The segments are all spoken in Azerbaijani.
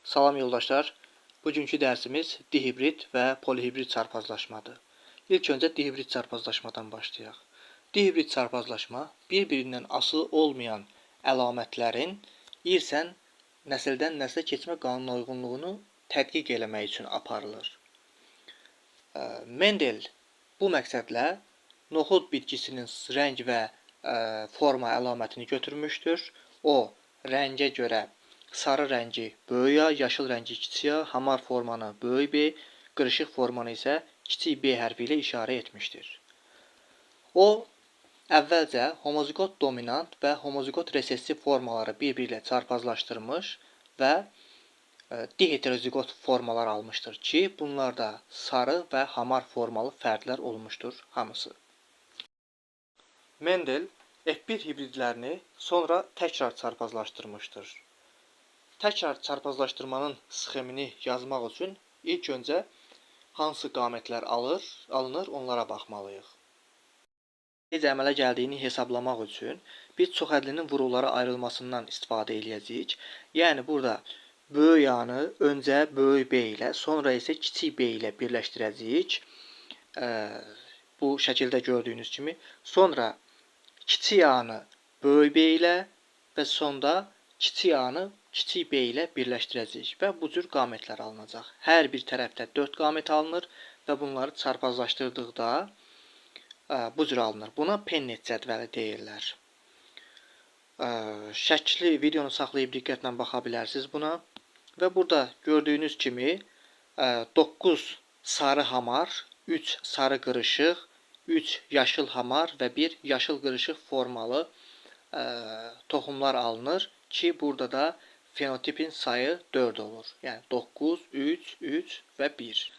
Salam yoldaşlar. Bugünkü dərsimiz dihibrid və polihibrid çarpazlaşmadır. İlk öncə dihibrid çarpazlaşmadan başlayaq. Dihibrid çarpazlaşma bir-birindən asılı olmayan əlamətlərin irsən nəsildən nəslə keçmə qanuna uyğunluğunu tədqiq eləmək üçün aparılır. Mendel bu məqsədlə noxud bitkisinin rəng və forma əlamətini götürmüşdür. O, rəngə görə sarı rəngi böyük A, yaşıl rəngi kiçik A, hamar formanı böyük B, qırışıq formanı isə kiçik B hərfi ilə işarə etmişdir. O, əvvəlcə homozigot dominant və homozigot resessiv formaları bir-biri ilə çarpazlaşdırmış və diheterozigot formalar almışdır ki, bunlarda sarı və hamar formalı fərdlər olmuşdur hamısı. Mendel F1 hibridlərini sonra təkrar çarpazlaşdırmışdır. Təkrar çarpazlaşdırmanın sxemini yazmaq üçün ilk öncə hansı qamətlər alınır, onlara baxmalıyıq. Necə əmələ gəldiyini hesablamaq üçün biz çoxhədlinin vuruqlara ayrılmasından istifadə edəcəyik. Yəni burada böyük A-nı öncə böyük B ilə, sonra isə kiçik B ilə birləşdirəcəyik. Bu şəkildə gördüyünüz kimi. Sonra kiçik A-nı böyük B ilə və sonda kiçik A-nı kiçik B ilə birləşdirəcəyik və bu cür qamətlər alınacaq. Hər bir tərəfdə 4 qamət alınır və bunları çarpazlaşdırdıqda bu cür alınır. Buna Pennet cədvəli deyirlər. Şəkli videonu saxlayıb diqqətlə baxa bilərsiniz buna. Və burada gördüyünüz kimi 9 sarı hamar, 3 sarı qırışıq, 3 yaşıl hamar və 1 yaşıl qırışıq formalı toxumlar alınır ki, burada da fenotipin sayı 4 olur. Yəni 9, 3, 3 və 1.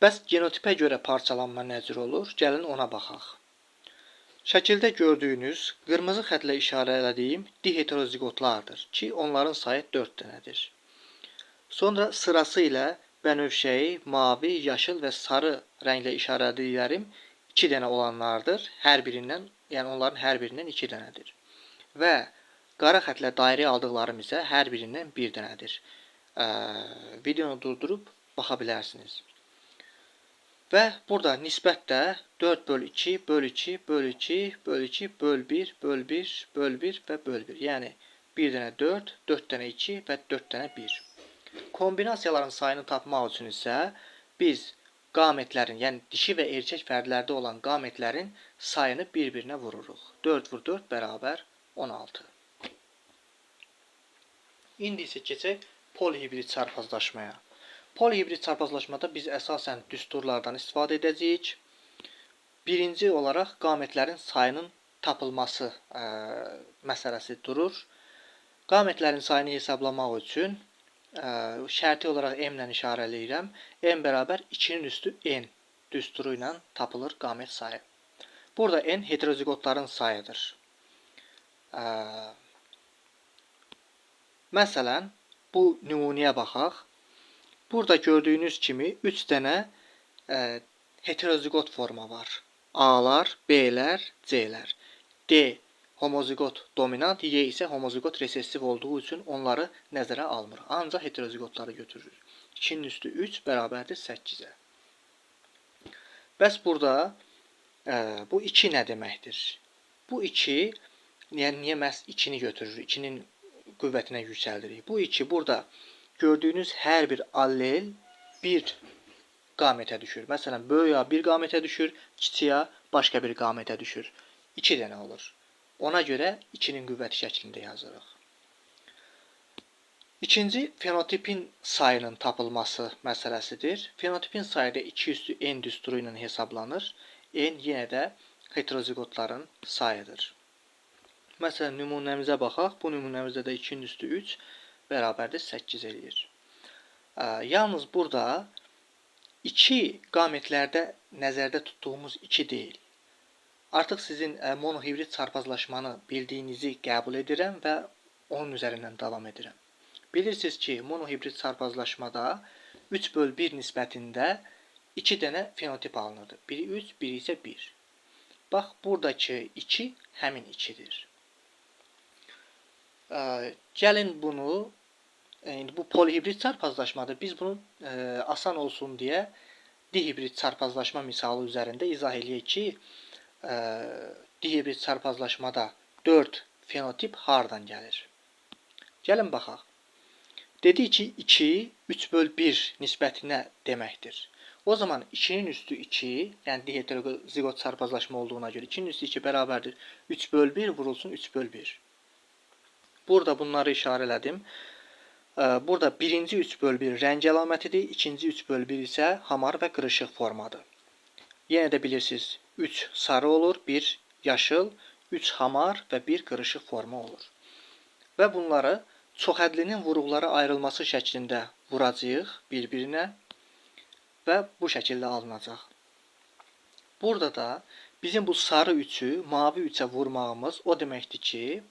Bəs genotipə görə parçalanma nə cür olur? Gəlin ona baxaq. Şəkildə gördüyünüz qırmızı xətlə işarələdiyim diheterozigotlardır ki, onların sayı 4 dənədir. Sonra sırası ilə bənövşəyi, mavi, yaşıl və sarı rənglə işarələdiklərim 2 dənə olanlardır. Onların hər birindən 2 dənədir. Və qara xətlə dairə aldıqlarım isə hər birindən 1 dənədir. Videonu durdurub baxa bilərsiniz. Və burada nisbət də 4 bölü 2, bölü 2, bölü 2, bölü 2, bölü 1, bölü 1, bölü 1 və bölü 1. Yəni 1 dənə 4, 4 dənə 2 və 4 dənə 1. Kombinasiyaların sayını tapmaq üçün isə biz qamətlərin, yəni dişi və erkək fərdlərdə olan qamətlərin sayını bir-birinə vururuq. 4 vur 4 bərabər 16. İndi isə keçək polihibrid çarpazlaşmaya. Polihibrid çarpazlaşmada biz əsasən düsturlardan istifadə edəcəyik. Birinci olaraq qamətlərin sayının tapılması məsələsi durur. Qamətlərin sayını hesablamaq üçün şərti olaraq M ilə işarələyirəm. M bərabər 2-nin üstü N düsturu ilə tapılır qamət sayı. Burada N heterozigotların sayıdır. Məsələn, bu nümunəyə baxaq. Burada gördüyünüz kimi 3 dənə heterozigot forma var. A-lar, B-lər, C-lər. D homozigot dominant, Y isə homozigot resessiv olduğu üçün onları nəzərə almır. Ancaq heterozigotları götürür. 2-nin üstü 3 bərabərdir 8-ə. Bəs burada bu 2 nə deməkdir? Bu 2, yəni niyə məhz 2-ni götürür? 2-nin qüvvətinə yüksəldirik. Bu 2 burada gördüyünüz hər bir allel bir qamətə düşür. Məsələn, böyük A bir qamətə düşür, kiçik A başqa bir qamətə düşür. 2 dənə olur. Ona görə 2-nin qüvvəti şəklində yazırıq. İkinci, fenotipin sayının tapılması məsələsidir. Fenotipin sayı da 2 üstü N düsturu ilə hesablanır. N yenə də heterozigotların sayıdır. Məsələn, nümunəmizə baxaq. Bu nümunəmizdə də 2-nin üstü 3 bərabərdir 8 eləyir. Yalnız burada 2 qamətlərdə nəzərdə tutduğumuz 2 deyil. Artıq sizin monohibrid çarpazlaşmanı bildiyinizi qəbul edirəm və onun üzərindən davam edirəm. Bilirsiniz ki, monohibrid çarpazlaşmada 3 bölü 1 nisbətində 2 dənə fenotip alınırdı. Biri 3, biri isə 1. Bax, buradakı 2 həmin 2-dir. Gəlin bunu İndi bu polihibrid çarpazlaşmadır. Biz bunu asan olsun deyə dihibrid çarpazlaşma misalı üzərində izah eləyək ki, dihibrid çarpazlaşmada 4 fenotip hardan gəlir? Gəlin baxaq. Dedik ki, 2 3/1 nisbəti nə deməkdir? O zaman 2'nin üstü 2, yəni diheterozigot çarpazlaşma olduğuna göre 2'nin üstü 2 bərabərdir 3/1 vurulsun 3/1. Burada bunları işarələdim. Burada birinci 3/1 rəng əlamətidir, ikinci 3/1 isə hamar və qırışıq formadır. Yenə də bilirsiniz, 3 sarı olur, 1 yaşıl, 3 hamar və 1 qırışıq forma olur. Və bunları çoxhədlinin vuruqları ayrılması şəklində vuracağıq bir-birinə və bu şəkildə alınacaq. Burada da bizim bu sarı 3'ü mavi 3'ə vurmağımız o deməkdir ki,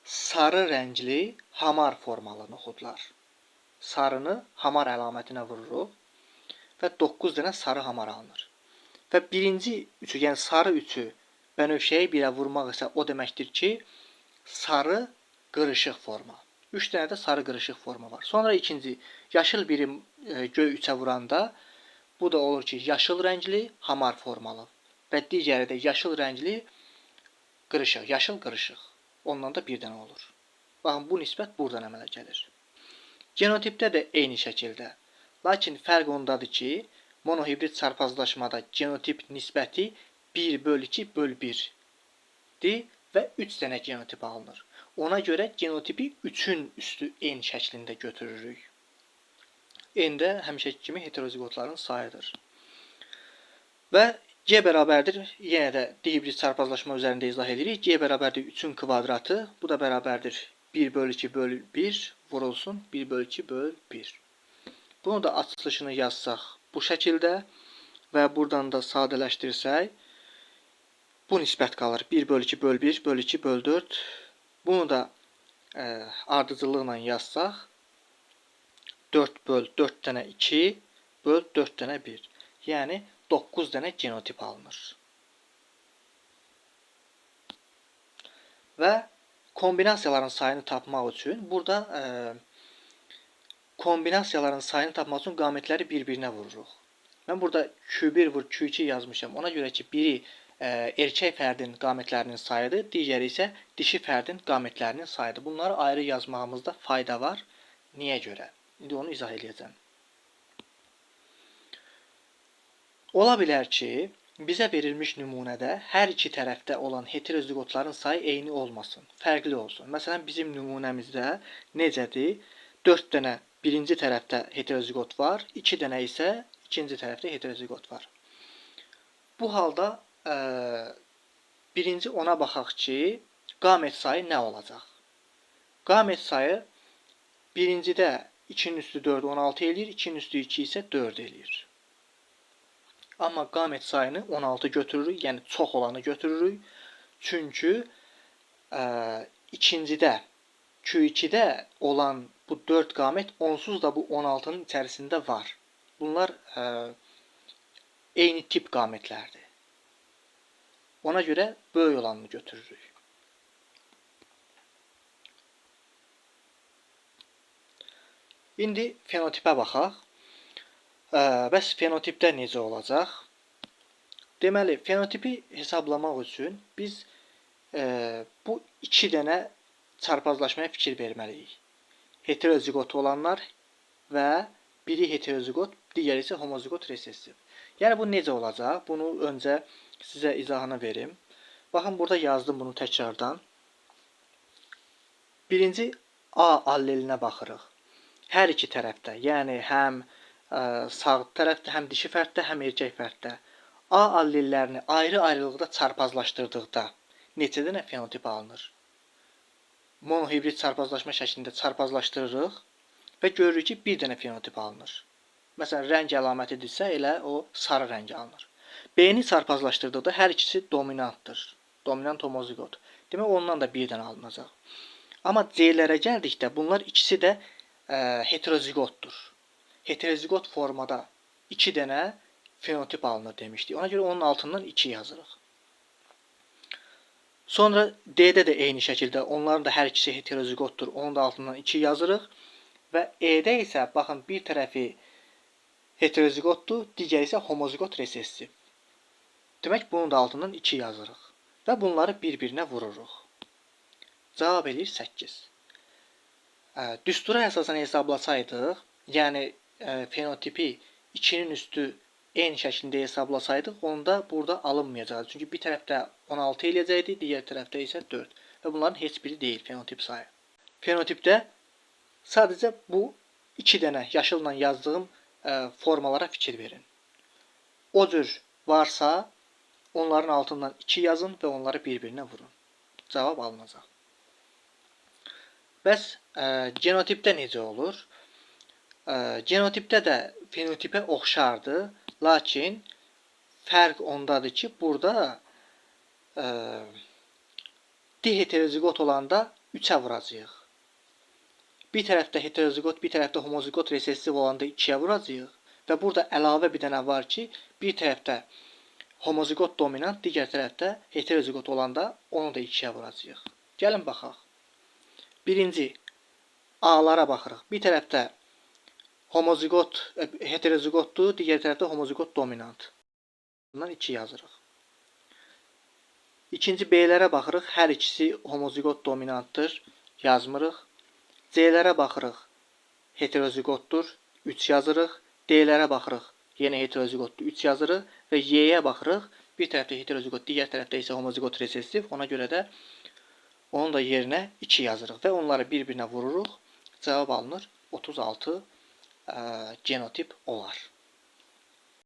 sarı rəngli hamar formalı noxudlar. Sarını hamar əlamətinə vururuq və 9 dənə sarı hamar alınır. Və birinci 3'ü, yəni sarı 3'ü bənövşəyi 1'ə vurmaq isə o deməkdir ki, sarı qırışıq forma. 3 dənə də sarı qırışıq forma var. Sonra ikinci yaşıl 1'i göy 3'ə vuranda bu da olur ki, yaşıl rəngli hamar formalı və digəri də yaşıl rəngli qırışıq, yaşıl qırışıq. Ondan da bir dənə olur. Baxın, bu nisbət buradan əmələ gəlir. Genotipdə də eyni şəkildə. Lakin fərq ondadır ki, monohibrid çarpazlaşmada genotip nisbəti 1/2/1'dir və 3 dənə genotip alınır. Ona görə genotipi 3'ün üstü n şəklində götürürük. N də həmişəki kimi heterozigotların sayıdır. Və G bərabərdir, yenə də dihibrid çarpazlaşma üzərində izah edirik. G bərabərdir 3'ün kvadratı, bu da bərabərdir 1/2/1 vurulsun 1/2/1. Bunu da açılışını yazsaq bu şəkildə və buradan da sadələşdirsək, bu nisbət qalır 1/2/1/2/4. Bunu da ardıcıllıqla yazsaq 4/4 dənə 2/4 dənə 1. Yəni 9 dənə genotip alınır. Və kombinasiyaların sayını tapmaq üçün burada kombinasiyaların sayını tapmaq üçün qametləri bir-birinə vururuq. Mən burada Q1 vur Q2 yazmışam. Ona görə ki, biri erkək fərdin qametlərinin sayıdır, digəri isə dişi fərdin qametlərinin sayıdır. Bunları ayrı yazmağımızda fayda var. Niyə görə? İndi onu izah edəcəm. Ola bilər ki, bizə verilmiş nümunədə hər iki tərəfdə olan heterozigotların sayı eyni olmasın, fərqli olsun. Məsələn, bizim nümunəmizdə necədir? 4 dənə birinci tərəfdə heterozigot var, 2 dənə isə ikinci tərəfdə heterozigot var. Bu halda birinci ona baxaq ki, qamet sayı nə olacaq? Qamet sayı birincidə 2'nin üstü 4 16 eləyir, 2'nin üstü 2 isə 4 eləyir. Amma qamet sayını 16 götürürük, yəni çox olanı götürürük. Çünki ikincidə Q2'də olan bu 4 qamət onsuz da bu 16'nın içərisində var. Bunlar eyni tip qamətlərdir. Ona görə böyük olanını götürürük. İndi fenotipə baxaq. Bəs fenotipdə necə olacaq? Deməli, fenotipi hesablamaq üçün biz bu 2 dənə çarpazlaşmaya fikir verməliyik. Heterozigot olanlar və biri heterozigot, digəri isə homozigot resessiv. Yəni bu necə olacaq? Bunu öncə sizə izahını verim. Baxın, burada yazdım bunu təkrardan. Birinci A allelinə baxırıq. Hər iki tərəfdə, yəni həm sağ tərəfdə, həm dişi fərddə, həm erkək fərddə A allellərini ayrı-ayrılıqda çarpazlaşdırdıqda neçə dənə fenotip alınır? Monohibrid çarpazlaşma şəklində çarpazlaşdırırıq və görürük ki, bir dənə fenotip alınır. Məsələn, rəng əlamətidirsə elə o sarı rəng alınır. B-ni çarpazlaşdırdıqda hər ikisi dominantdır. Dominant homozigot. Demək, ondan da bir dənə alınacaq. Amma C-lərə gəldikdə bunlar ikisi də heterozigotdur. Heterozigot formada 2 dənə fenotip alınır demişdik. Ona görə onun altından 2 yazırıq. Sonra D-də də eyni şəkildə onların da hər ikisi heterozigotdur. Onun da altından 2 yazırıq. Və E-də isə baxın bir tərəfi heterozigotdur, digəri isə homozigot resessiv. Demək bunun da altından 2 yazırıq. Və bunları bir-birinə vururuq. Cavab eləyir 8. Düstura əsasən hesablasaydıq, yəni fenotipi 2-nin üstü eyni şəklində hesablasaydıq, onda burada alınmayacaqdı. Çünki bir tərəfdə 16 eləyəcəkdi, digər tərəfdə isə 4. Və bunların heç biri deyil fenotip sayı. Fenotipdə sadəcə bu 2 dənə yaşılla yazdığım formalara fikir verin. O cür varsa, onların altından 2 yazın və onları bir-birinə vurun. Cavab alınacaq. Bəs genotipdə necə olur? Genotipdə də fenotipə oxşardır, lakin fərq ondadır ki, burada diheterozigot olanda 3-ə vuracağıq. Bir tərəfdə heterozigot, bir tərəfdə homozigot resessiv olanda 2-yə vuracağıq. Və burada əlavə bir dənə var ki, bir tərəfdə homozigot dominant, digər tərəfdə heterozigot olanda onu da 2-yə vuracağıq. Gəlin baxaq. Birinci A-lara baxırıq. Bir tərəfdə homozigot, heterozigotdur, digər tərəfdə homozigot dominant. Bundan 2 yazırıq. İkinci B-lərə baxırıq. Hər ikisi homozigot dominantdır. Yazmırıq. C-lərə baxırıq. Heterozigotdur. 3 yazırıq. D-lərə baxırıq. Yenə heterozigotdur. 3 yazırıq. Və Y-yə baxırıq. Bir tərəfdə heterozigot, digər tərəfdə isə homozigot resessiv. Ona görə də onun da yerinə 2 yazırıq. Və onları bir-birinə vururuq. Cavab alınır 36 genotip olar.